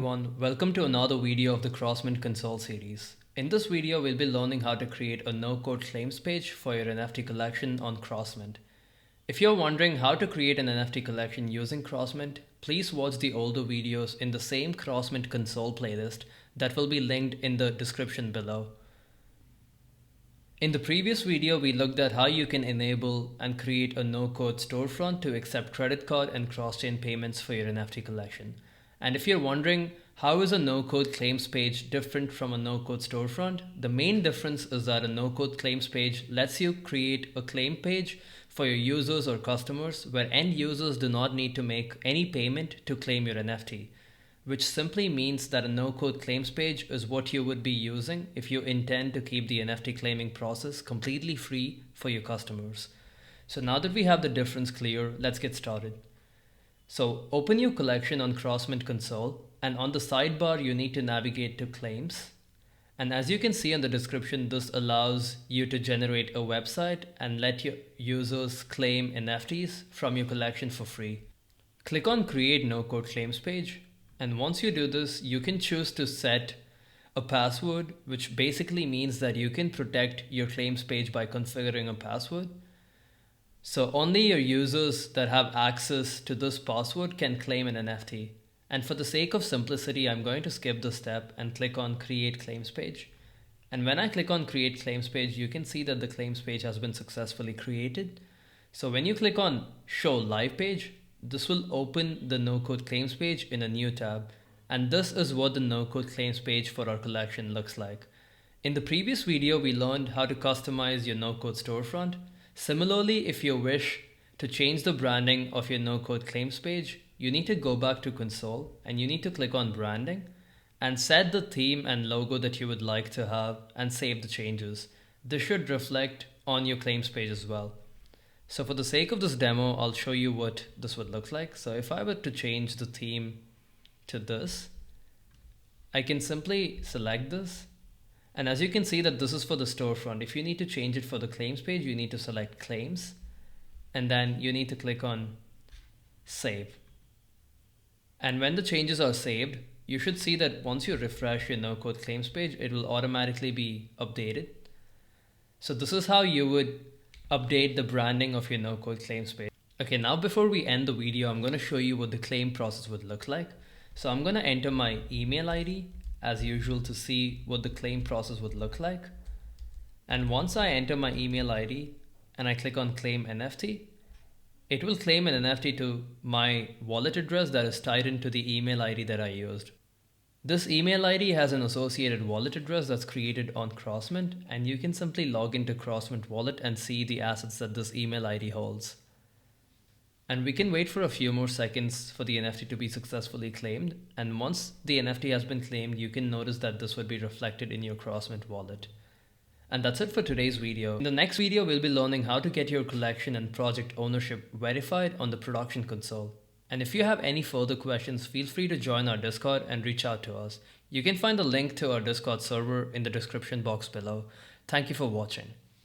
Everyone, welcome to another video of the Crossmint Console series. In this video, we'll be learning how to create a no-code claims page for your NFT collection on Crossmint. If you're wondering how to create an NFT collection using Crossmint, please watch the older videos in the same Crossmint Console playlist that will be linked in the description below. In the previous video, we looked at how you can enable and create a no-code storefront to accept credit card and cross-chain payments for your NFT collection. And if you're wondering how is a no-code claims page different from a no-code storefront, the main difference is that a no-code claims page lets you create a claim page for your users or customers where end users do not need to make any payment to claim your NFT, which simply means that a no-code claims page is what you would be using if you intend to keep the NFT claiming process completely free for your customers. So now that we have the difference clear, let's get started. So open your collection on Crossmint Console, and on the sidebar you need to navigate to Claims. And as you can see in the description, this allows you to generate a website and let your users claim NFTs from your collection for free. Click on Create No Code Claims page, and once you do this, you can choose to set a password, which basically means that you can protect your claims page by configuring a password. So only your users that have access to this password can claim an NFT. And for the sake of simplicity, I'm going to skip this step and click on Create Claims page. And when I click on Create Claims page, you can see that the claims page has been successfully created. So when you click on Show Live page, this will open the no-code claims page in a new tab. And this is what the no-code claims page for our collection looks like. In the previous video, we learned how to customize your no-code storefront. Similarly, if you wish to change the branding of your no-code claims page, you need to go back to console and you need to click on branding and set the theme and logo that you would like to have and save the changes. This should reflect on your claims page as well. So for the sake of this demo, I'll show you what this would look like. So if I were to change the theme to this, I can simply select this. And as you can see that this is for the storefront. If you need to change it for the claims page, you need to select claims and then you need to click on save. And when the changes are saved, you should see that once you refresh your no-code claims page, it will automatically be updated. So this is how you would update the branding of your no-code claims page. Okay, now before we end the video, I'm going to show you what the claim process would look like. So I'm going to enter my email ID as usual to see what the claim process would look like. And once I enter my email ID and I click on claim NFT, it will claim an NFT to my wallet address that is tied into the email ID that I used. This email ID has an associated wallet address that's created on Crossmint, and you can simply log into Crossmint wallet and see the assets that this email ID holds. And we can wait for a few more seconds for the NFT to be successfully claimed. And once the NFT has been claimed, you can notice that this would be reflected in your Crossmint wallet. And that's it for today's video. In the next video, we'll be learning how to get your collection and project ownership verified on the production console. And if you have any further questions, feel free to join our Discord and reach out to us. You can find the link to our Discord server in the description box below. Thank you for watching.